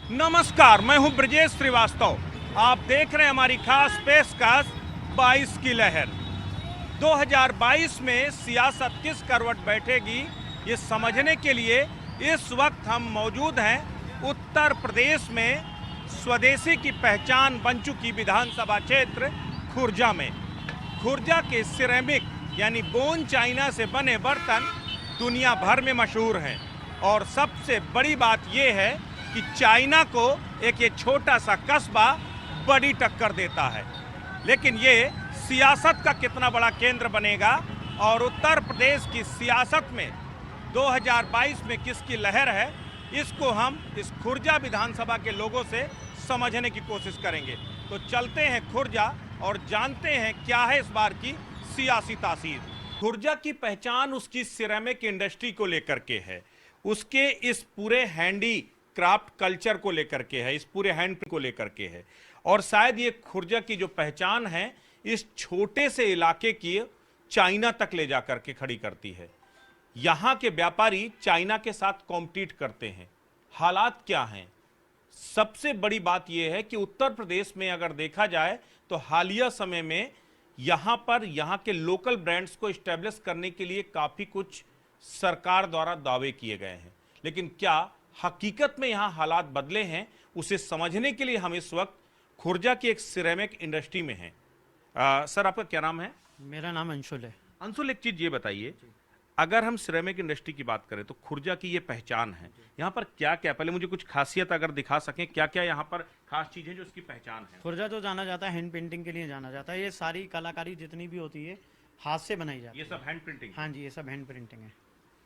नमस्कार, मैं हूं ब्रजेश श्रीवास्तव। आप देख रहे हैं हमारी खास पेशकश 22 की लहर। 2022 में सियासत किस करवट बैठेगी, ये समझने के लिए इस वक्त हम मौजूद हैं उत्तर प्रदेश में स्वदेशी की पहचान बन चुकी विधानसभा क्षेत्र खुर्जा में। खुर्जा के सिरेमिक यानी बोन चाइना से बने बर्तन दुनिया भर में मशहूर हैं और सबसे बड़ी बात यह है कि चाइना को एक ये छोटा सा कस्बा बड़ी टक्कर देता है। लेकिन ये सियासत का कितना बड़ा केंद्र बनेगा और उत्तर प्रदेश की सियासत में 2022 में किसकी लहर है, इसको हम इस खुर्जा विधानसभा के लोगों से समझने की कोशिश करेंगे। तो चलते हैं खुर्जा और जानते हैं क्या है इस बार की सियासी तासीर। खुर्जा की पहचान उसकी सिरेमिक इंडस्ट्री को लेकर के है, उसके इस पूरे हैंडी क्राफ्ट कल्चर को लेकर के है, इस पूरे हैंड को लेकर के है। और शायद ये खुर्जा की जो पहचान है इस छोटे से इलाके की चाइना तक ले जाकर के खड़ी करती है। यहाँ के व्यापारी चाइना के साथ कॉम्पीट करते हैं। हालात क्या हैं? सबसे बड़ी बात यह है कि उत्तर प्रदेश में अगर देखा जाए तो हालिया समय में यहाँ पर यहाँ के लोकल ब्रांड्स को इस्टेब्लिश करने के लिए काफ़ी कुछ सरकार द्वारा दावे किए गए हैं, लेकिन क्या हकीकत में यहाँ हालात बदले हैं, उसे समझने के लिए हम इस वक्त खुर्जा की एक सिरेमिक इंडस्ट्री में हैं। सर, आपका क्या नाम है? मेरा नाम अंशुल है। अंशुल, एक चीज़ ये बताइए, अगर हम सिरेमिक इंडस्ट्री की बात करें तो खुर्जा की ये पहचान है, यहाँ पर क्या क्या, पहले मुझे कुछ खासियत अगर दिखा सकें, क्या क्या यहाँ पर खास चीज़ें जो इसकी पहचान है? खुर्जा तो जाना जाता है हैंड पेंटिंग के लिए जाना जाता है। ये सारी कलाकारी जितनी भी होती है हाथ से बनाई जाती है। ये सब हैंड प्रिंटिंग? हाँ जी, ये सब हैंड प्रिंटिंग है।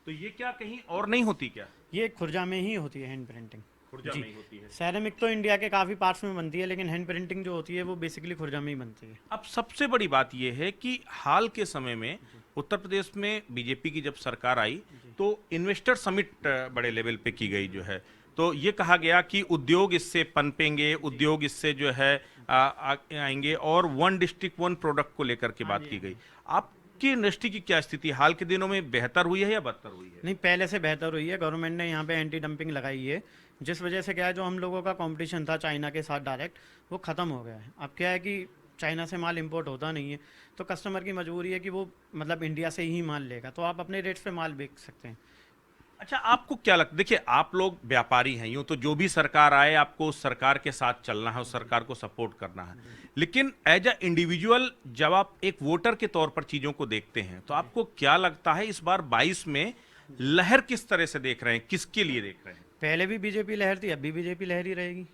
तो ये क्या कहीं और नहीं होती क्या? ये खुर्जा में ही होती है हैंड प्रिंटिंग। खुर्जा में ही होती है। सेरेमिक तो इंडिया के काफ़ी पार्ट्स में बनती है, लेकिन हैंड प्रिंटिंग जो होती है वो बेसिकली खुर्जा में ही बनती है। अब सबसे बड़ी बात यह है कि हाल के समय में उत्तर प्रदेश में बीजेपी की जब सरकार आई तो इन्वेस्टर समिट बड़े लेवल पे की गई जो है, तो ये कहा गया कि उद्योग इससे पनपेंगे, उद्योग इससे जो है आएंगे और वन डिस्ट्रिक्ट वन प्रोडक्ट को लेकर के बात की गई। आपकी इंडस्ट्री की क्या स्थिति हाल के दिनों में, बेहतर हुई है या बदतर हुई है? नहीं, पहले से बेहतर हुई है। गवर्नमेंट ने यहाँ पे एंटी डंपिंग लगाई है, जिस वजह से क्या है, जो हम लोगों का कंपटीशन था चाइना के साथ डायरेक्ट, वो ख़त्म हो गया है। अब क्या है कि चाइना से माल इंपोर्ट होता नहीं है, तो कस्टमर की मजबूरी है कि वो मतलब इंडिया से ही माल लेगा, तो आप अपने रेट्स पे माल बेच सकते हैं। अच्छा, आपको क्या लगता है, देखिए आप लोग व्यापारी हैं, यूं तो जो भी सरकार आए आपको उस सरकार के साथ चलना है, उस सरकार को सपोर्ट करना है, लेकिन एज अ इंडिविजुअल जब आप एक वोटर के तौर पर चीजों को देखते हैं तो आपको क्या लगता है इस बार 22 में लहर किस तरह से देख रहे हैं, किसके लिए देख रहे हैं? पहले भी बीजेपी लहर थी, अब भी बीजेपी लहर ही रहेगी।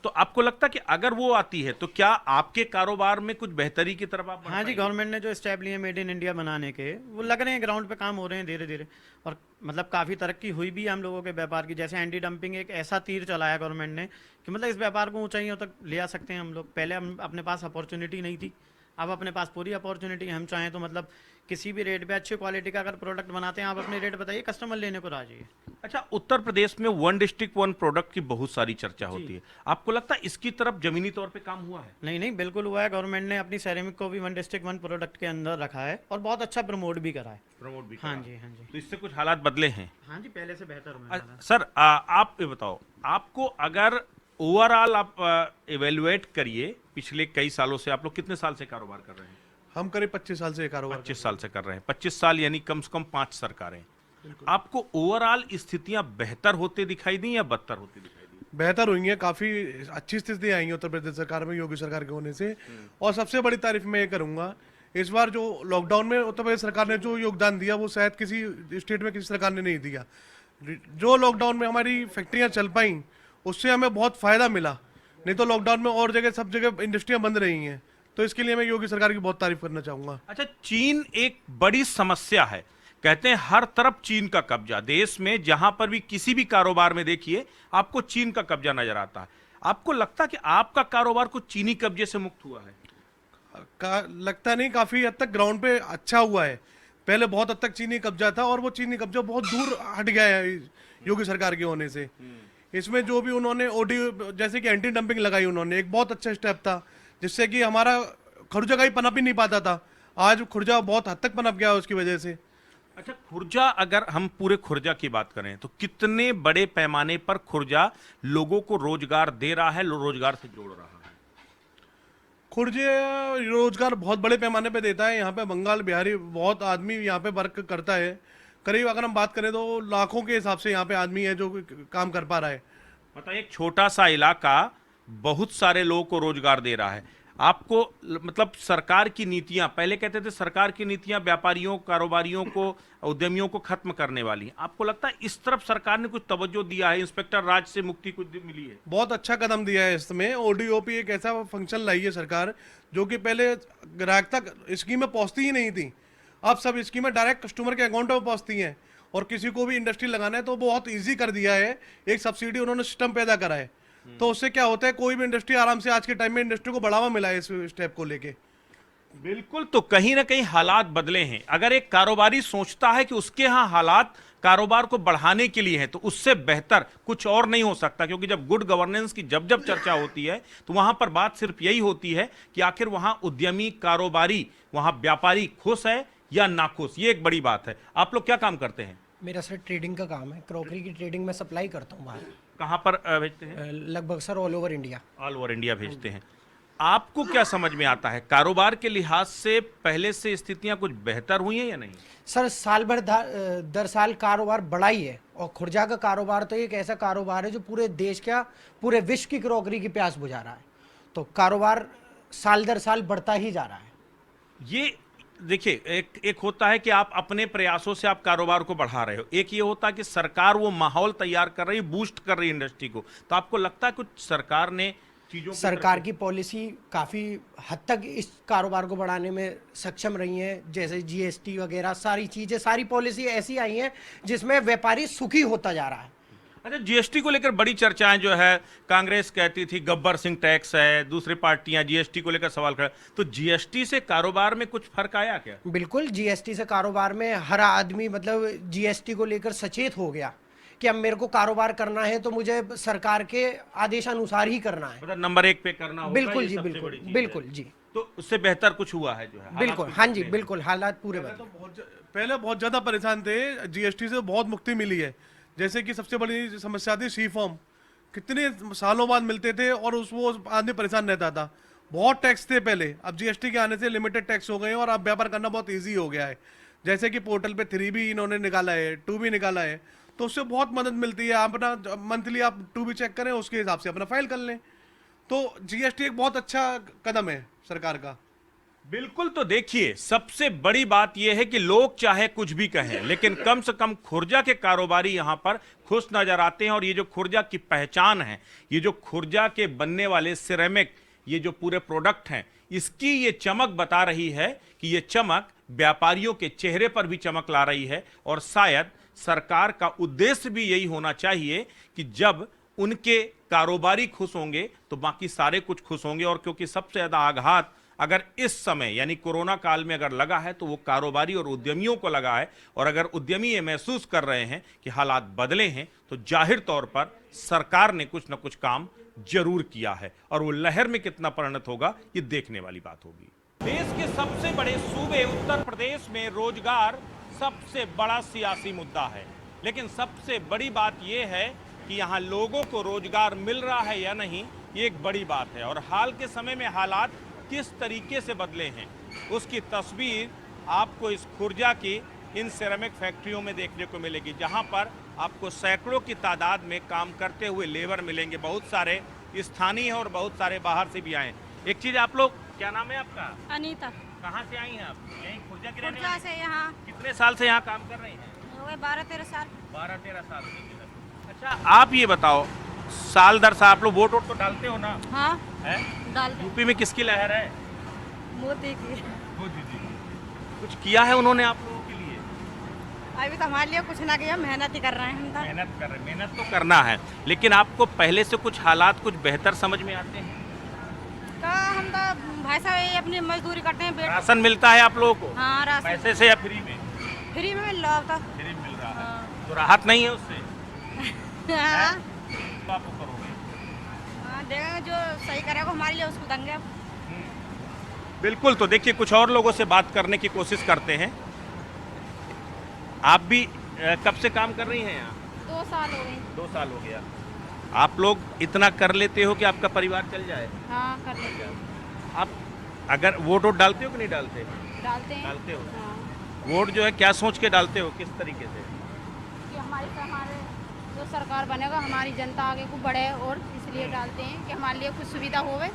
तो आपको लगता है कि अगर वो आती है तो क्या आपके कारोबार में कुछ बेहतरी की तरफ आप बढ़ हाँ जी, पाएंगे? गवर्नमेंट ने जो स्टेप लिए मेड इन इंडिया बनाने के, वो लग रहे हैं, ग्राउंड पे काम हो रहे हैं धीरे धीरे, और मतलब काफ़ी तरक्की हुई भी है हम लोगों के व्यापार की। जैसे एंटी डंपिंग एक ऐसा तीर चलाया गवर्नमेंट ने कि मतलब इस व्यापार को ऊंचाइयों तक ले आ सकते हैं हम लोग। पहले हम अपने पास अपॉर्चुनिटी नहीं थी, अब अपने पास पूरी अपॉर्चुनिटी है। हम चाहें तो मतलब किसी भी रेट पे अच्छी क्वालिटी का अगर प्रोडक्ट बनाते हैं, आप अपने रेट बताइए, कस्टमर लेने को राजी है। अच्छा, उत्तर प्रदेश में वन डिस्ट्रिक्ट वन प्रोडक्ट की बहुत सारी चर्चा होती है, आपको लगता है इसकी तरफ जमीनी तौर पे काम हुआ है? नहीं नहीं, बिल्कुल हुआ है। गवर्नमेंट ने अपनी सेरेमिक को भी वन डिस्ट्रिक्ट वन प्रोडक्ट के अंदर रखा है और बहुत अच्छा प्रमोट भी करा है। प्रमोट भी हाँ करा। जी, हाँ जी, तो इससे कुछ हालात बदले हैं? हाँ जी, पहले से बेहतर हुआ है। सर, आप ये बताओ, आपको अगर ओवरऑल आप इवेल्युएट करिए, पिछले कई सालों से आप लोग कितने साल से कारोबार कर रहे हैं? हम करीब 25 साल से ये कारोबार 25 साल से कर रहे हैं। 25 साल यानी कम से कम 5 सरकारें। आपको ओवरऑल स्थितियां बेहतर होते दिखाई दी या बदतर होती दिखाई दी? बेहतर हुई हैं, काफी अच्छी स्थिति आई है उत्तर प्रदेश सरकार में योगी सरकार के होने से। और सबसे बड़ी तारीफ मैं ये करूंगा, इस बार जो लॉकडाउन में उत्तर प्रदेश सरकार ने जो योगदान दिया वो शायद किसी स्टेट में किसी सरकार ने नहीं दिया। जो लॉकडाउन में हमारी फैक्ट्रियां चल पाई उससे हमें बहुत फायदा मिला, नहीं तो लॉकडाउन में और जगह सब जगह इंडस्ट्रियां बंद रही हैं। तो इसके लिए मैं योगी सरकार की बहुत तारीफ करना चाहूंगा। अच्छा, चीन एक बड़ी समस्या है, कहते हैं हर तरफ चीन का कब्जा, देश में जहां पर भी किसी भी कारोबार में देखिए आपको चीन का कब्जा नजर आता है। आपको लगता है कि आपका कारोबार कुछ चीनी कब्जे से मुक्त हुआ है? लगता नहीं, काफी हद तक ग्राउंड पे अच्छा हुआ है। पहले बहुत हद तक चीनी कब्जा था और वो चीनी कब्जा बहुत दूर हट गया है योगी सरकार के होने से। इसमें जो भी उन्होंने ओडी जैसे कि एंटी डंपिंग लगाई उन्होंने, एक बहुत अच्छा स्टेप था, जिससे कि हमारा खुर्जा का ही पनप ही नहीं पाता था। आज खुर्जा बहुत हद तक पनप गया उसकी वजह से। अच्छा, खुर्जा, अगर हम पूरे खुर्जा की बात करें तो कितने बड़े पैमाने पर खुर्जा लोगों को रोजगार दे रहा है, रोजगार से जोड़ रहा है? खुर्जे रोजगार बहुत बड़े पैमाने पे देता है। यहाँ पे बंगाल बिहारी बहुत आदमी यहाँ पे वर्क करता है। करीब अगर हम बात करें तो लाखों के हिसाब से यहाँ पे आदमी है जो काम कर पा रहा है। मतलब एक छोटा सा इलाका बहुत सारे लोगों को रोजगार दे रहा है। आपको मतलब सरकार की नीतियां, पहले कहते थे सरकार की नीतियां व्यापारियों, कारोबारियों को, उद्यमियों को खत्म करने वाली हैं। आपको लगता है इस तरफ सरकार ने कुछ तवज्जो दिया है? इंस्पेक्टर राज से मुक्ति कुछ मिली है? बहुत अच्छा कदम दिया है इसमें। ओडीओपी एक ऐसा फंक्शन लाई है सरकार जो कि पहले ग्राहक तक स्कीमें पहुंचती ही नहीं थी। अब सब स्कीमें डायरेक्ट कस्टमर के अकाउंट में पहुंचती हैं। और किसी को भी इंडस्ट्री लगाना है तो बहुत ईजी कर दिया है। एक सब्सिडी उन्होंने सिस्टम पैदा करा है। तो उससे क्या होता है, कोई भी इंडस्ट्री आराम से, आज के टाइम में इंडस्ट्री को बढ़ावा मिला है इस स्टेप को लेके। बिल्कुल। तो कहीं ना कहीं हालात बदले हैं। अगर एक कारोबारी सोचता है कि उसके यहाँ हालात कारोबार को बढ़ाने के लिए है तो उससे बेहतर कुछ और नहीं हो सकता, क्योंकि जब गुड गवर्नेंस की जब जब चर्चा होती है तो वहां पर बात सिर्फ यही होती है कि आखिर वहां उद्यमी, कारोबारी, वहां व्यापारी खुश है या नाखुश। ये एक बड़ी बात है। आप लोग क्या काम करते हैं? मेरा सर ट्रेडिंग का काम है, क्रॉकरी की ट्रेडिंग में सप्लाई करता हूँ बाहर। कहाँ पर भेजते हैं? लगभग sir all over India. All over India भेजते हैं। आपको क्या समझ में आता है, कारोबार के लिहाज से पहले से स्थितियां कुछ बेहतर हुई हैं या नहीं? सर साल भर दर साल कारोबार बढ़ा ही है। और खुर्जा का कारोबार तो एक ऐसा कारोबार है जो पूरे देश का, पूरे विश्व की क्रॉकरी की प्यास बुझा रहा है। तो कारोबार साल दर साल बढ़ता ही जा रहा है। ये देखिए, एक होता है कि आप अपने प्रयासों से आप कारोबार को बढ़ा रहे हो, एक ये होता है कि सरकार वो माहौल तैयार कर रही है, बूस्ट कर रही है इंडस्ट्री को। तो आपको लगता है कुछ सरकार ने चीजों, सरकार की पॉलिसी काफ़ी हद तक इस कारोबार को बढ़ाने में सक्षम रही है। जैसे जीएसटी वगैरह सारी चीज़ें, सारी पॉलिसी ऐसी आई हैं जिसमें व्यापारी सुखी होता जा रहा है। अच्छा, जीएसटी को लेकर बड़ी चर्चाएं जो है, कांग्रेस कहती थी गब्बर सिंह टैक्स है, दूसरी पार्टियां जीएसटी को लेकर सवाल कर, तो जीएसटी से कारोबार में कुछ फर्क आया क्या? बिल्कुल, जीएसटी से कारोबार में हर आदमी मतलब जीएसटी को लेकर सचेत हो गया कि अब मेरे को कारोबार करना है तो मुझे सरकार के आदेश अनुसार ही करना है। मतलब नंबर 1 पे करना होगा। बिल्कुल जी, ये सबसे बिल्कुल बड़ी चीज़ बिल्कुल है। जी। तो उससे बेहतर कुछ हुआ है जो है? बिल्कुल, हाँ जी, बिल्कुल हालात पूरे बदले। पहले बहुत ज्यादा परेशान थे, जीएसटी से बहुत मुक्ति मिली है। जैसे कि सबसे बड़ी समस्या थी सी फॉर्म, कितने सालों बाद मिलते थे और वो आदमी परेशान रहता था। बहुत टैक्स थे पहले, अब जीएसटी के आने से लिमिटेड टैक्स हो गए हैं और अब व्यापार करना बहुत ईजी हो गया है। जैसे कि पोर्टल पे 3 भी इन्होंने निकाला है, 2 भी निकाला है, तो उससे बहुत मदद मिलती है। आप अपना मंथली आप 2 भी चेक करें, उसके हिसाब से अपना फाइल कर लें। तो जीएसटी एक बहुत अच्छा कदम है सरकार का। बिल्कुल। तो देखिए, सबसे बड़ी बात यह है कि लोग चाहे कुछ भी कहें, लेकिन कम से कम खुर्जा के कारोबारी यहां पर खुश नजर आते हैं। और ये जो खुर्जा की पहचान है, ये जो खुर्जा के बनने वाले सिरेमिक, ये जो पूरे प्रोडक्ट हैं, इसकी ये चमक बता रही है कि ये चमक व्यापारियों के चेहरे पर भी चमक ला रही है। और शायद सरकार का उद्देश्य भी यही होना चाहिए कि जब उनके कारोबारी खुश होंगे तो बाकी सारे कुछ खुश होंगे। और क्योंकि सबसे ज्यादा आघात अगर इस समय यानी कोरोना काल में अगर लगा है तो वो कारोबारी और उद्यमियों को लगा है। और अगर उद्यमी ये महसूस कर रहे हैं कि हालात बदले हैं तो जाहिर तौर पर सरकार ने कुछ ना कुछ काम जरूर किया है। और वो लहर में कितना परिणत होगा ये देखने वाली बात होगी। देश के सबसे बड़े सूबे उत्तर प्रदेश में रोजगार सबसे बड़ा सियासी मुद्दा है, लेकिन सबसे बड़ी बात यह है कि यहाँ लोगों को रोजगार मिल रहा है या नहीं, ये एक बड़ी बात है। और हाल के समय में हालात किस तरीके से बदले हैं उसकी तस्वीर आपको इस खुर्जा की इन सिरेमिक फैक्ट्रियों में देखने को मिलेगी, जहां पर आपको सैकड़ों की तादाद में काम करते हुए लेबर मिलेंगे। बहुत सारे स्थानीय हैं और बहुत सारे बाहर से भी आए। एक चीज, आप लोग, क्या नाम है आपका? अनीता। कहाँ से आई हैं आप? यहीं खुर्जा की रहने खुर्जा वाली? से यहाँ कितने साल से यहाँ काम कर रही हैं? हो गए 12-13 साल। 12-13 साल से। अच्छा, आप ये बताओ, साल दर साल आप लोग वोट तो डालते हो ना? हाँ, है? डालते। यूपी में किसकी लहर है? मोदी की। मोदी जी। कुछ किया है उन्होंने आप लोगों के लिए? अभी तो हमारे लिए कुछ ना किया, मेहनत ही कर रहे हैं हम तो। मेहनत कर रहे हैं, मेहनत तो करना है, लेकिन आपको पहले से कुछ हालात कुछ बेहतर समझ में आते हैं? तो हम तो भाई साहब ये अपनी मजदूरी करते हैं। राशन मिलता है आप लोगों को? हाँ, राशन पैसे से या फ्री में? फ्री में मिल रहा होता। फ्री में मिल रहा है। हाँ। तो राहत नहीं है उससे? हाँ, तो आप वो करोगे? हाँ, देखेंगे जो सही करेगा हमारे लिए उसको देंगे। बिल्कुल। तो देखिए, कुछ और लोगों से बात करने की कोशिश करते हैं। आप भी कब से काम कर रही हैं यहाँ? 2 साल हो गए। 2 साल हो गया। आप लोग इतना कर लेते हो कि आपका परिवार चल जाए? हाँ, कर लेते हैं। आप अगर वोट डालते हो कि नहीं डालते? डालते हैं। डालते हो। हाँ, वोट जो है क्या सोच के डालते हो, किस तरीके से? कि हमारे जो सरकार बनेगा हमारी जनता आगे को बढ़े, और इसलिए डालते हैं कि हमारे लिए कुछ सुविधा होवे।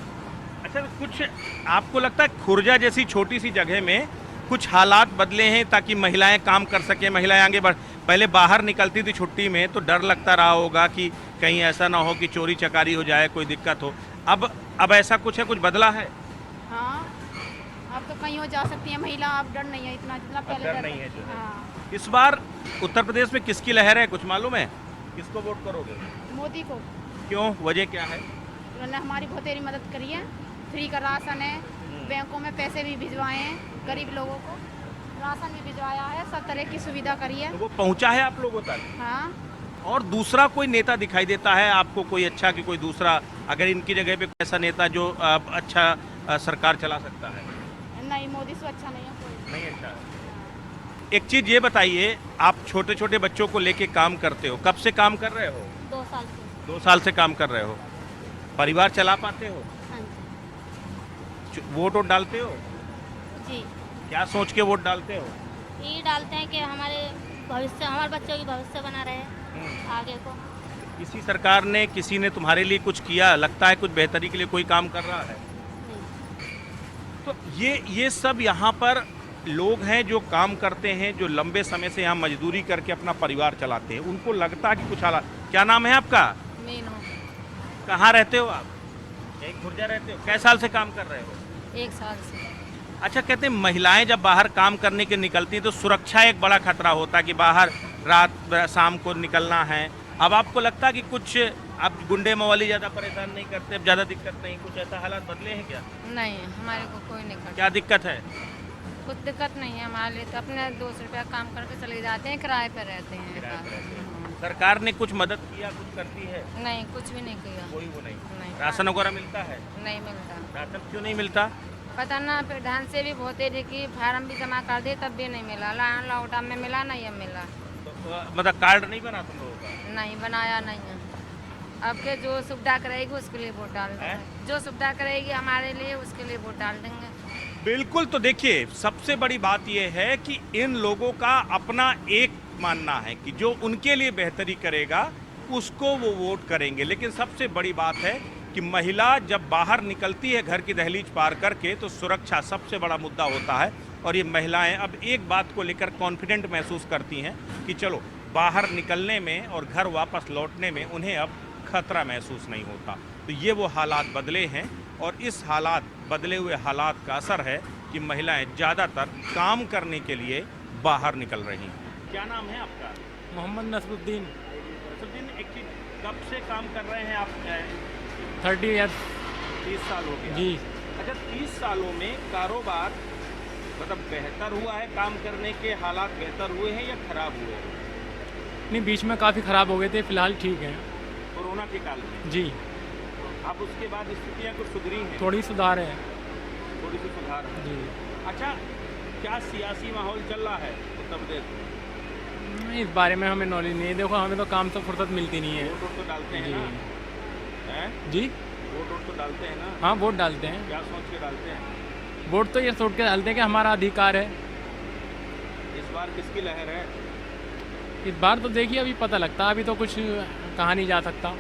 अच्छा, कुछ आपको लगता है खुर्जा जैसी छोटी सी जगह में कुछ हालात बदले हैं ताकि महिलाएं काम कर सकें, महिलाएं आगे बढ़? पहले बाहर निकलती थी छुट्टी में तो डर लगता रहा होगा कि कहीं ऐसा ना हो कि चोरी चकारी हो जाए, कोई दिक्कत हो। अब ऐसा कुछ है, कुछ बदला है? हाँ, अब तो कहीं हो जा सकती है महिला, अब डर नहीं है इतना जितना पहले डर नहीं है जो है। हाँ, इस बार उत्तर प्रदेश में किसकी लहर है, कुछ मालूम है? किसको वोट करोगे? मोदी को। क्यों, वजह क्या है? उन्होंने हमारी बहुत तेरी मदद करी है। फ्री का राशन है, बैंकों में पैसे भी भिजवाए हैं, गरीब लोगों को राशन भी भिजवाया है, सब तरह की सुविधा करी है। तो वो पहुंचा है आप लोगों तक? हाँ, और दूसरा कोई नेता दिखाई देता है आपको, कोई अच्छा कि कोई दूसरा, अगर इनकी जगह पे कोई ऐसा नेता जो अच्छा सरकार चला सकता है? नहीं, मोदी से अच्छा नहीं है कोई। नहीं अच्छा है। एक चीज ये बताइए, आप छोटे छोटे बच्चों को लेके काम करते हो, कब से काम कर रहे हो? 2 साल से। 2 साल से काम कर रहे हो। परिवार चला पाते हो? हाँ वोट डालते हो? जी। क्या सोच के वोट डालते हो? ये डालते हैं कि हमारे बच्चों की भविष्य बना रहे आगे को। किसी सरकार ने, किसी ने तुम्हारे लिए कुछ किया, लगता है कुछ बेहतरी के लिए कोई काम कर रहा है? तो ये सब यहाँ पर लोग हैं जो काम करते हैं, जो लंबे समय से यहाँ मजदूरी करके अपना परिवार चलाते हैं, उनको लगता है कि कुछ हालात। क्या नाम है आपका? मीनू। कहाँ रहते हो आप? यही खुर्जा रहते हो? कै साल से काम कर रहे हो? 1 साल से। अच्छा, कहते हैं महिलाएं जब बाहर काम करने के निकलती हैं तो सुरक्षा एक बड़ा खतरा होता है कि बाहर रात शाम को निकलना है। अब आपको लगता है कि कुछ अब गुंडे मवाली ज़्यादा परेशान नहीं करते, अब ज़्यादा दिक्कत नहीं, कुछ ऐसा हालात बदले हैं क्या? नहीं, हमारे को कोई नहीं करता। क्या दिक्कत है? कुछ दिक्कत नहीं है हमारे लिए, तो अपने 200 रुपया काम करके चले जाते हैं, किराए पे रहते हैं। सरकार ने कुछ मदद किया, कुछ करती है? नहीं, कुछ भी नहीं किया। कोई वो नहीं। नहीं। राशन वगैरह मिलता है? नहीं मिलता। राशन क्यों नहीं मिलता? पता ना, प्रधान से भी बहुत देर की फार्म भी जमा कर दे तब भी नहीं मिला। लॉकडाउन में मिला, नहीं अब मिला। तो मतलब कार्ड नहीं बना तुम लोगों का? नहीं बनाया, नहीं है। अब के जो सुविधा करेगी उसके लिए वोट डाल देंगे, जो सुविधा करेगी हमारे लिए उसके लिए वोट डाल देंगे। बिल्कुल। तो देखिए, सबसे बड़ी बात यह है कि इन लोगों का अपना एक मानना है कि जो उनके लिए बेहतरी करेगा उसको वो वोट करेंगे। लेकिन सबसे बड़ी बात है कि महिला जब बाहर निकलती है घर की दहलीज पार करके तो सुरक्षा सबसे बड़ा मुद्दा होता है। और ये महिलाएं अब एक बात को लेकर कॉन्फिडेंट महसूस करती हैं कि चलो बाहर निकलने में और घर वापस लौटने में उन्हें अब खतरा महसूस नहीं होता। तो ये वो हालात बदले हैं और इस बदले हुए हालात का असर है कि महिलाएं ज़्यादातर काम करने के लिए बाहर निकल रही हैं। क्या नाम है आपका? मोहम्मद नसरुद्दीन। नसरुद्दीन, एक चीज, कब से काम कर रहे हैं आप? 30 ईयर्स। 30 साल हो गया जी। अच्छा, 30 सालों में कारोबार मतलब बेहतर हुआ है, काम करने के हालात बेहतर हुए हैं या खराब हुए हैं? नहीं, बीच में काफ़ी ख़राब हो गए थे, फिलहाल ठीक है। कोरोना के काल में? जी। अब उसके बाद स्थितियाँ कुछ सुधरी हैं? थोड़ी सुधार है। थोड़ी सी सुधार है। जी। अच्छा, क्या सियासी माहौल चल रहा है उत्तर प्रदेश में? इस बारे में हमें नॉलेज नहीं है। देखो, हमें तो काम से फुर्सत मिलती नहीं है। वोट तो डालते हैं जी। ना? हैं? जी। वोट तो डालते हैं ना? हाँ, वोट डालते हैं। क्या सोच के डालते हैं? वोट तो ये सोच के डालते हैं कि हमारा अधिकार है। इस बार किसकी लहर है? इस बार तो देखिए अभी पता लगता, अभी तो कुछ कहा नहीं जा सकता।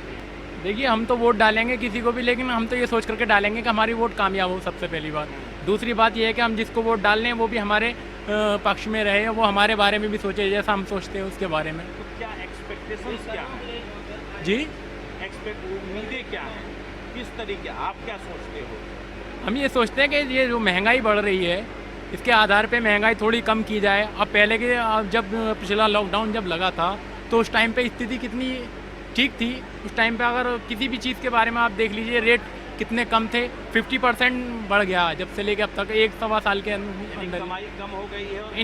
देखिए, हम तो वोट डालेंगे किसी को भी, लेकिन हम तो ये सोच करके डालेंगे कि हमारी वोट कामयाब हो, सबसे पहली बात। दूसरी बात ये है कि हम जिसको वोट डाल रहे हैं वो भी हमारे पक्ष में रहे, वो हमारे बारे में भी सोचे जैसा हम सोचते हैं उसके बारे में। तो क्या एक्सपेक्टेशंस क्या है? जी। उम्मीदें क्या हैं? किस तरीके, आप क्या सोचते हो? हम ये सोचते हैं कि ये जो महंगाई बढ़ रही है इसके आधार पे महंगाई थोड़ी कम की जाए। अब पहले के जब पिछला लॉकडाउन जब लगा था तो उस टाइम पे स्थिति कितनी ठीक थी। उस टाइम पे अगर किसी भी चीज़ के बारे में आप देख लीजिए, रेट कितने कम थे, 50% बढ़ गया जब से लेके अब तक 1-1.25 साल के अंदर। कमाई कम हो गई है और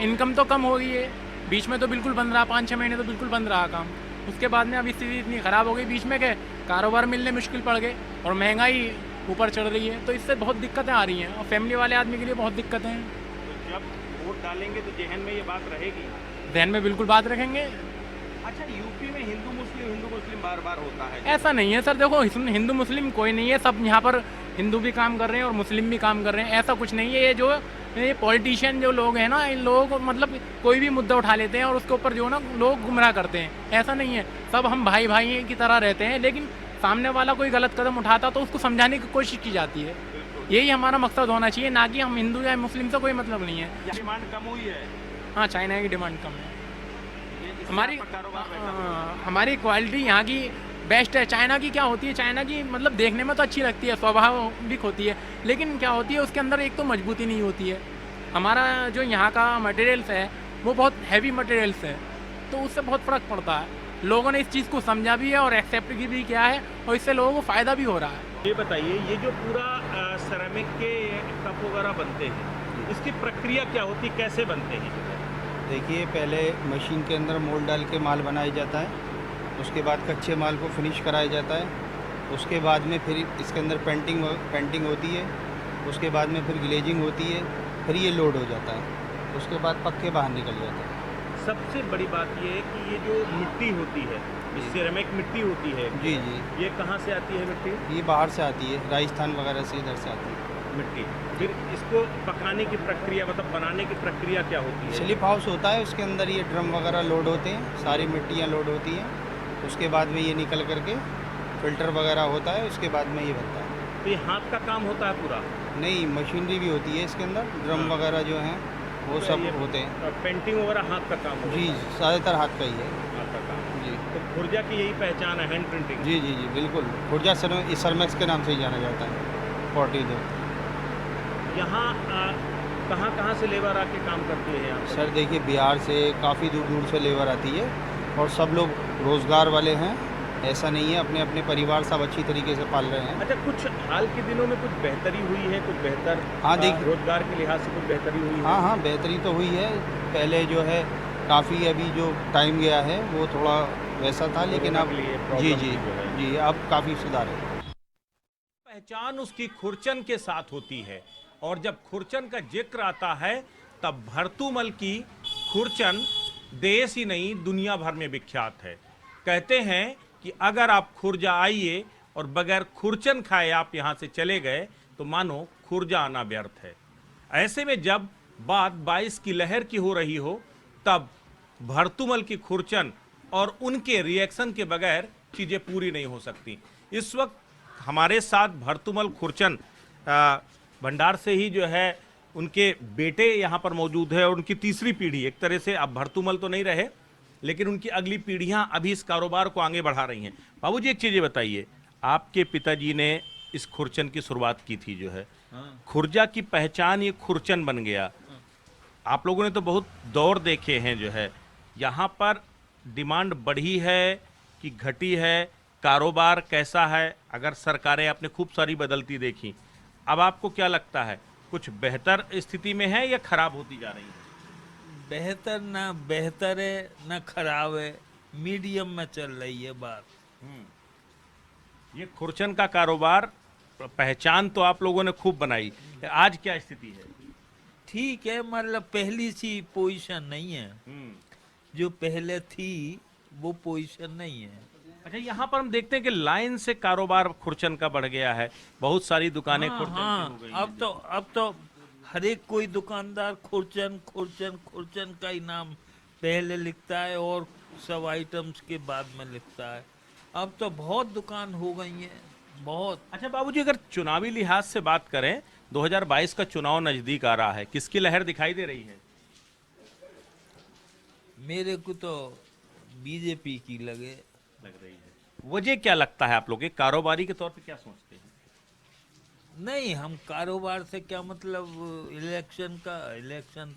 इनकम तो कम हो गई है। बीच में तो बिल्कुल बंद रहा, 5-6 महीने तो बिल्कुल बंद रहा काम। उसके बाद में अब स्थिति इतनी ख़राब हो गई बीच में कि कारोबार मिलने मुश्किल पड़ गए और महंगाई ऊपर चढ़ रही है, तो इससे बहुत दिक्कतें आ रही हैं और फैमिली वाले आदमी के लिए बहुत दिक्कतें हैं। तो जब वोट डालेंगे तो जहन में ये बात रहेगी? ध्यान में बिल्कुल बात रखेंगे। अच्छा, यूपी में हिंदू मुस्लिम बार बार होता है। ऐसा नहीं है सर, देखो हिंदू मुस्लिम कोई नहीं है, सब यहाँ पर हिंदू भी काम कर रहे हैं और मुस्लिम भी काम कर रहे हैं, ऐसा कुछ नहीं है। ये पॉलिटिशियन जो लोग हैं ना, इन लोगों को मतलब कोई भी मुद्दा उठा लेते हैं और उसके ऊपर जो ना लोग गुमराह करते हैं, ऐसा नहीं है। सब हम भाई भाई की तरह रहते हैं, लेकिन सामने वाला कोई गलत कदम उठाता तो उसको समझाने की कोशिश की जाती है। यही हमारा मकसद होना चाहिए, ना कि हम हिंदू या मुस्लिम से कोई मतलब नहीं है। डिमांड कम हुई है। हाँ, चाइना की डिमांड कम है। हमारी कारोबार हमारी क्वालिटी यहाँ की बेस्ट है। चाइना की क्या होती है, चाइना की मतलब देखने में तो अच्छी लगती है, स्वाभाविक होती है, लेकिन क्या होती है उसके अंदर एक तो मजबूती नहीं होती है। हमारा जो यहाँ का मटेरियल्स है वो बहुत हैवी मटेरियल्स है, तो उससे बहुत फ़र्क पड़ता है। लोगों ने इस चीज़ को समझा भी है और एक्सेप्ट भी किया है, और इससे लोगों को फ़ायदा भी हो रहा है। ये बताइए, ये जो पूरा सेरेमिक के कप वगैरह बनते हैं, इसकी प्रक्रिया क्या होती है, कैसे बनते हैं? देखिए, पहले मशीन के अंदर मोल्ड डाल के माल बनाया जाता है, उसके बाद कच्चे माल को फिनिश कराया जाता है, उसके बाद में फिर इसके अंदर पेंटिंग होती है, उसके बाद में फिर ग्लेजिंग होती है, फिर ये लोड हो जाता है, उसके बाद पक्के बाहर निकल जाते हैं। सबसे बड़ी बात ये है कि ये जो मिट्टी होती है, सिरेमिक मिट्टी होती है, जी जी, ये कहाँ से आती है मिट्टी? ये बाहर से आती है, राजस्थान वगैरह से इधर से आती है मिट्टी। फिर इसको पकाने की प्रक्रिया, मतलब बनाने की प्रक्रिया क्या होती है? स्लिप हाउस होता है, उसके अंदर ये ड्रम वगैरह लोड होते हैं, सारी मिट्टियाँ लोड होती हैं, उसके बाद में ये निकल करके फिल्टर वगैरह होता है, उसके बाद में ये बनता है। तो ये हाथ का काम होता है पूरा? नहीं, मशीनरी भी होती है इसके अंदर, ड्रम वगैरह जो हैं वो सब होते हैं। पेंटिंग वगैरह हाथ का काम होता जी, है? ज़्यादातर हाथ का ही है। हाथ का काम। जी तो खुर्जा की यही पहचान है, हैंड प्रिंटिंग? जी जी जी, बिल्कुल। खुर्जा सरमैक्स के नाम से ही जाना जाता है। 42 यहाँ कहाँ से लेबर आके काम करती है यहाँ? सर देखिए, बिहार से काफ़ी दूर दूर से लेबर आती है, और सब लोग रोज़गार वाले हैं, ऐसा नहीं है, अपने अपने परिवार सब अच्छी तरीके से पाल रहे हैं। अच्छा, कुछ हाल के दिनों में कुछ बेहतरी हुई है, कुछ बेहतर? हाँ, देखिए, रोजगार के लिहाज से कुछ बेहतरी हुई है? हाँ हाँ, बेहतरी तो हुई है। पहले जो है काफ़ी, अभी जो टाइम गया है वो थोड़ा वैसा था, लेकिन अब जी जी जी, अब काफ़ी सुधार है। पहचान उसकी खुरचन के साथ होती है, और जब खुरचन का जिक्र आता है तब भरतूमल की खुरचन देश ही नहीं दुनिया भर में विख्यात है। कहते हैं कि अगर आप खुर्जा आइए और बगैर खुरचन खाए आप यहाँ से चले गए तो मानो खुर्जा आना व्यर्थ है। ऐसे में जब बात 22 की लहर की हो रही हो, तब भरतूमल की खुरचन और उनके रिएक्शन के बगैर चीज़ें पूरी नहीं हो सकती। इस वक्त हमारे साथ भरतूमल खुरचन भंडार से ही जो है उनके बेटे यहाँ पर मौजूद है, और उनकी तीसरी पीढ़ी, एक तरह से अब भरतूमल तो नहीं रहे लेकिन उनकी अगली पीढ़ियाँ अभी इस कारोबार को आगे बढ़ा रही हैं। बाबूजी, एक चीज़ बताइए, आपके पिताजी ने इस खुरचन की शुरुआत की थी, जो है खुर्जा की पहचान ये खुरचन बन गया। आप लोगों ने तो बहुत दौर देखे हैं, जो है यहाँ पर डिमांड बढ़ी है कि घटी है, कारोबार कैसा है? अगर सरकारें आपने खूब सारी बदलती देखी, अब आपको क्या लगता है, कुछ बेहतर स्थिति में है या खराब होती जा रही है? बेहतर ना बेहतर है ना खराब है, मीडियम में चल रही है बात। ये खुरचन का कारोबार, पहचान तो आप लोगों ने खूब बनाई, आज क्या स्थिति है? ठीक है, मतलब पहली सी पोजीशन नहीं है, जो पहले थी वो पोजीशन नहीं है। अच्छा, यहाँ पर हम देखते हैं कि लाइन से कारोबार खुरचन का बढ़ गया है, बहुत सारी दुकानें खुरचन की हो गई हैं। अब तो हर एक कोई दुकानदार खुरचन खुरचन खुरचन का ही नाम पहले लिखता है और सब आइटम्स के बाद में लिखता है। अब तो बहुत दुकान हो गई हैं, बहुत। अच्छा बाबूजी, अगर चुनावी लिहाज से बात करें, 2022 का चुनाव नजदीक आ रहा है, किसकी लहर दिखाई दे रही है? मेरे को तो बीजेपी की लग रही है। वजह क्या लगता है आप लोग, एक कारोबारी के तौर पे क्या सोचते हैं? नहीं, हम कारोबार से क्या मतलब, इलेक्शन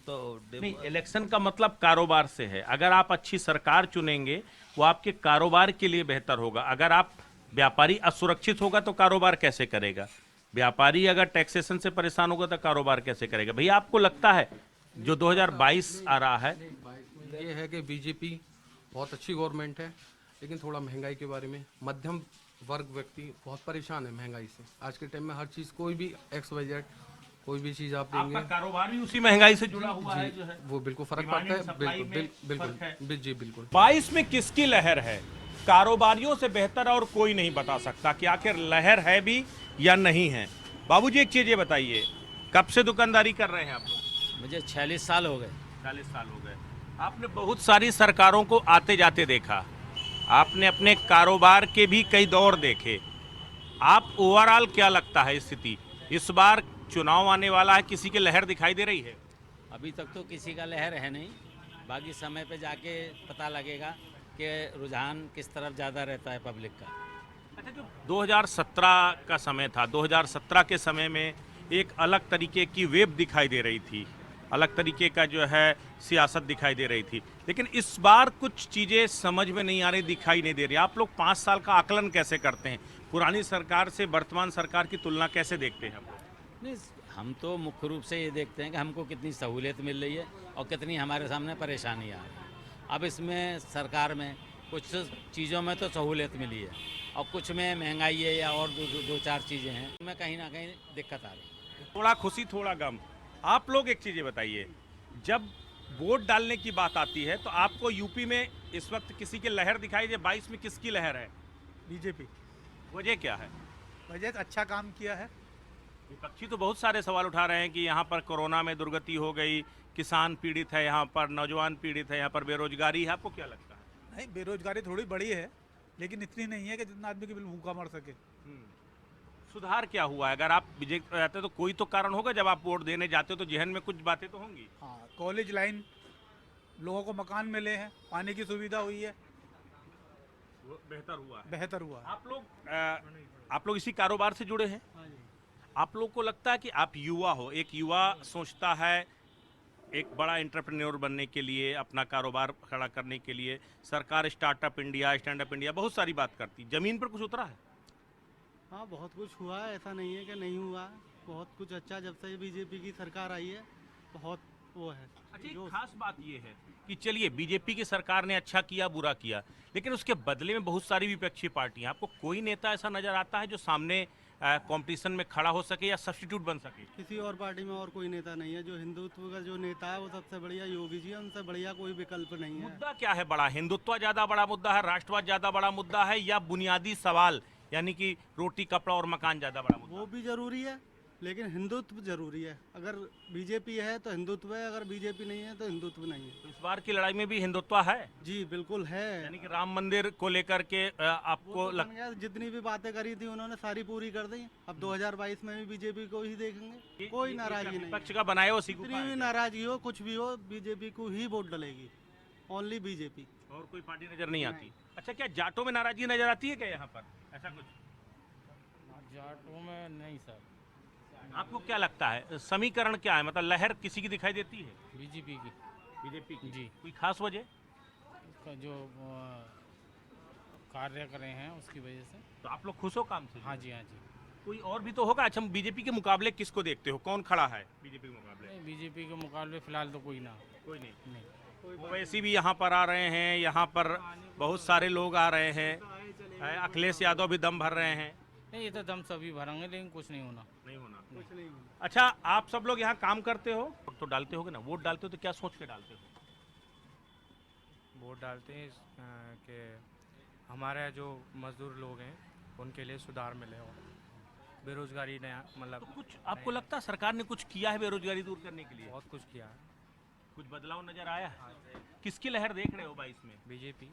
तो नहीं, इलेक्शन का मतलब कारोबार से है। अगर आप अच्छी सरकार चुनेंगे वो आपके कारोबार के लिए बेहतर होगा। अगर आप व्यापारी असुरक्षित होगा तो कारोबार कैसे करेगा? व्यापारी अगर टैक्सेशन से परेशान होगा तो कारोबार कैसे करेगा? भैया, आपको लगता है जो 2022 आ रहा है? ये है कि बीजेपी बहुत अच्छी गवर्नमेंट है, लेकिन थोड़ा महंगाई के बारे में मध्यम वर्ग व्यक्ति बहुत परेशान है महंगाई से। आज के टाइम में हर चीज़, कोई भी XYZ कोई भी चीज़ आप आपका देंगे कारोबार भी उसी महंगाई से जुड़ा हुआ है जो है। वो बिल्कुल फर्क डिमांड पड़ता एंड है। सप्लाई बिल्कुल में बिल्कुल फर्क है। जी बिल्कुल। 22 में किसकी लहर है, कारोबारियों से बेहतर और कोई नहीं बता सकता कि आखिर लहर है भी या नहीं है। बाबूजी एक चीज ये बताइए, कब से दुकानदारी कर रहे हैं आप लोग? मुझे 46 साल हो गए। 40 साल हो गए। आपने बहुत सारी सरकारों को आते जाते देखा, आपने अपने कारोबार के भी कई दौर देखे। आप ओवरऑल क्या लगता है स्थिति, इस बार चुनाव आने वाला है, किसी की लहर दिखाई दे रही है? अभी तक तो किसी का लहर है नहीं, बाकी समय पे जाके पता लगेगा कि रुझान किस तरफ ज़्यादा रहता है पब्लिक का। अच्छा, जो 2017 का समय था, 2017 के समय में एक अलग तरीके की वेब दिखाई दे रही थी, अलग तरीके का जो है सियासत दिखाई दे रही थी, लेकिन इस बार कुछ चीज़ें समझ में नहीं आ रही, दिखाई नहीं दे रही। आप लोग 5 साल का आकलन कैसे करते हैं, पुरानी सरकार से वर्तमान सरकार की तुलना कैसे देखते हैं आप लोग? नहीं, हम तो मुख्य रूप से ये देखते हैं कि हमको कितनी सहूलियत मिल रही है और कितनी हमारे सामने परेशानी आ रही है। अब इसमें सरकार में कुछ चीज़ों में तो सहूलियत मिली है और कुछ में महंगाई है या और दो चार चीज़ें हैं, उसमें कहीं ना कहीं दिक्कत आ रही है। थोड़ा खुशी थोड़ा गम। आप लोग एक चीज़ बताइए, जब वोट डालने की बात आती है तो आपको यूपी में इस वक्त किसी की लहर दिखाई दे? 22 में किसकी लहर है? बीजेपी। वजह क्या है? वजह अच्छा काम किया है। विपक्षी तो बहुत सारे सवाल उठा रहे हैं कि यहाँ पर कोरोना में दुर्गति हो गई, किसान पीड़ित है, यहाँ पर नौजवान पीड़ित है, यहाँ पर बेरोजगारी है। आपको क्या लगता है? नहीं, बेरोजगारी थोड़ी बड़ी है, लेकिन इतनी नहीं है कि जितना आदमी के बिल भूखा मर सके। सुधार क्या हुआ है? अगर आप विजय रहते तो कोई तो कारण होगा, जब आप वोट देने जाते हो तो जहन में कुछ बातें तो होंगी। हाँ, कॉलेज लाइन, लोगों को मकान मिले हैं, पानी की सुविधा हुई है, वो बेहतर हुआ है। बेहतर हुआ है। आप लोग इसी कारोबार से जुड़े हैं? आप लोग को लगता है कि आप युवा हो, एक युवा सोचता है एक बड़ा एंटरप्रेन्योर बनने के लिए, अपना कारोबार खड़ा करने के लिए, सरकार startup India, stand up India बहुत सारी बात करती, जमीन पर कुछ उतरा है? हाँ, बहुत कुछ हुआ है, ऐसा नहीं है कि नहीं हुआ। बहुत कुछ अच्छा, जब से बीजेपी की सरकार आई है बहुत वो है। अच्छा, एक खास बात ये है कि चलिए बीजेपी की सरकार ने अच्छा किया बुरा किया, लेकिन उसके बदले में बहुत सारी विपक्षी पार्टियां, आपको कोई नेता ऐसा नजर आता है जो सामने कंपटीशन में खड़ा हो सके या सब्स्टिट्यूट बन सके? किसी और पार्टी में और कोई नेता नहीं है। जो हिंदुत्व का जो नेता है वो सबसे बढ़िया योगी जी है, उनसे बढ़िया कोई विकल्प नहीं है। मुद्दा क्या है बड़ा? हिंदुत्व ज्यादा बड़ा मुद्दा है, राष्ट्रवाद ज्यादा बड़ा मुद्दा है, या बुनियादी सवाल यानी कि रोटी कपड़ा और मकान ज्यादा बड़ा मुद्दा? वो भी जरूरी है, लेकिन हिंदुत्व जरूरी है। अगर बीजेपी है तो हिंदुत्व है, अगर बीजेपी नहीं है तो हिंदुत्व नहीं है। तो इस बार की लड़ाई में भी हिंदुत्व है? जी बिल्कुल है। यानी कि राम मंदिर को लेकर के आपको जितनी भी बातें करी थी उन्होंने सारी पूरी कर दी। अब 2022 में भी बीजेपी को ही देखेंगे, कोई नाराजगी नहीं। विपक्ष का बनाए हो, जितनी भी नाराजगी हो, कुछ भी हो, बीजेपी को ही वोट डलेगी, ओनली बीजेपी, और कोई पार्टी नजर नहीं आती। अच्छा, क्या जाटों में नाराजगी नजर आती है क्या यहाँ पर? ऐसा कुछ जाटों में नहीं सर। आपको क्या लगता है, समीकरण क्या है, मतलब लहर किसी की दिखाई देती है? बीजेपी की। बीजेपी की? जी। कोई खास वजह? उसका जो कार्य करे हैं उसकी वजह से। तो आप लोग खुश हो काम से? हाँ जी, हाँ जी। कोई और भी तो होगा। अच्छा, बीजेपी के मुकाबले किसको देखते हो, कौन खड़ा है बीजेपी के मुकाबले? बीजेपी के मुकाबले फिलहाल तो कोई ना। कोई नहीं। वैसे भी यहाँ पर आ रहे हैं, यहाँ पर बहुत सारे लोग आ रहे हैं, अखिलेश यादव भी दम भर रहे हैं। नहीं, ये तो दम सभी भरेंगे, लेकिन कुछ नहीं होना। नहीं होना, कुछ नहीं होना। अच्छा, आप सब लोग यहाँ काम करते हो तो डालते होगे ना, वोट डालते हो तो क्या सोच के डालते हो? वोट डालते हैं कि हमारे जो मजदूर लोग हैं उनके लिए सुधार मिले और बेरोजगारी नया मतलब। तो कुछ आपको लगता है सरकार ने कुछ किया है बेरोजगारी दूर करने के लिए? बहुत कुछ किया है। कुछ बदलाव नजर आया है? किसकी लहर देख रहे हो 22 में? बीजेपी।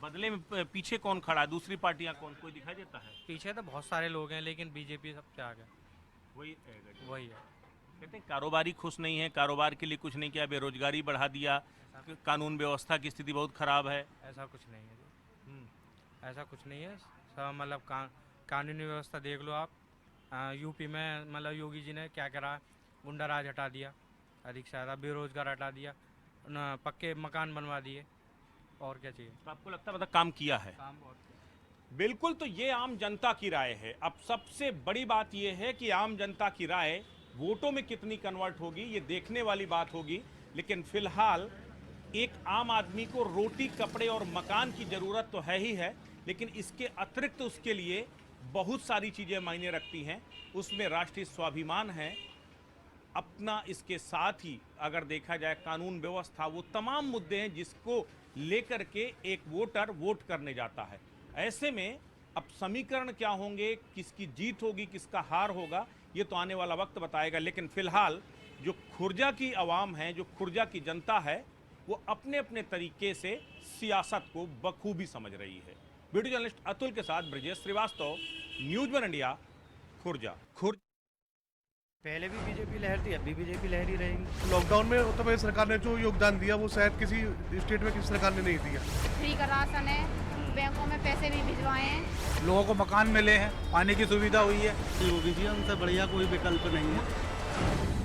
बदले में पीछे कौन खड़ा है, दूसरी पार्टियां कौन, कोई दिखाई देता है? पीछे तो बहुत सारे लोग हैं, लेकिन बीजेपी सबसे आगे। वही है। कहते हैं कारोबारी खुश नहीं है, कारोबार के लिए कुछ नहीं किया, बेरोजगारी बढ़ा दिया, कानून व्यवस्था की स्थिति बहुत खराब है। ऐसा कुछ नहीं है जी, ऐसा कुछ नहीं है। सब मतलब कानूनी व्यवस्था देख लो आप। यूपी में मतलब योगी जी ने क्या करा, गुंडा राज हटा दिया, अधिक से ज़्यादा बेरोजगार हटा दिया, पक्के मकान बनवा दिए, और क्या चाहिए? तो आपको लगता है मतलब काम किया है? काम बहुत। बिल्कुल, तो ये आम जनता की राय है। अब सबसे बड़ी बात ये है कि आम जनता की राय वोटों में कितनी कन्वर्ट होगी, ये देखने वाली बात होगी। लेकिन फिलहाल एक आम आदमी को रोटी कपड़े और मकान की ज़रूरत तो है ही है, लेकिन इसके अतिरिक्त उसके लिए बहुत सारी चीज़ें मायने रखती हैं। उसमें राष्ट्रीय स्वाभिमान है, अपना इसके साथ ही अगर देखा जाए कानून व्यवस्था, वो तमाम मुद्दे हैं जिसको लेकर के एक वोटर वोट करने जाता है। ऐसे में अब समीकरण क्या होंगे, किसकी जीत होगी, किसका हार होगा, ये तो आने वाला वक्त बताएगा। लेकिन फिलहाल जो खुर्जा की आवाम है, जो खुर्जा की जनता है, वो अपने अपने तरीके से सियासत को बखूबी समझ रही है। वीडियो जर्नलिस्ट अतुल के साथ Brajesh Shrivastava, news one India, Khurja. पहले भी बीजेपी लहर थी, अभी बीजेपी लहर ही रहेगी। लॉकडाउन में उत्तर प्रदेश सरकार ने जो योगदान दिया वो शायद किसी स्टेट में किसी सरकार ने नहीं दिया। फ्री का राशन है, बैंकों में पैसे भी भिजवाए हैं, लोगों को मकान मिले हैं, पानी की सुविधा हुई है। योगी जी हमसे बढ़िया कोई विकल्प नहीं है।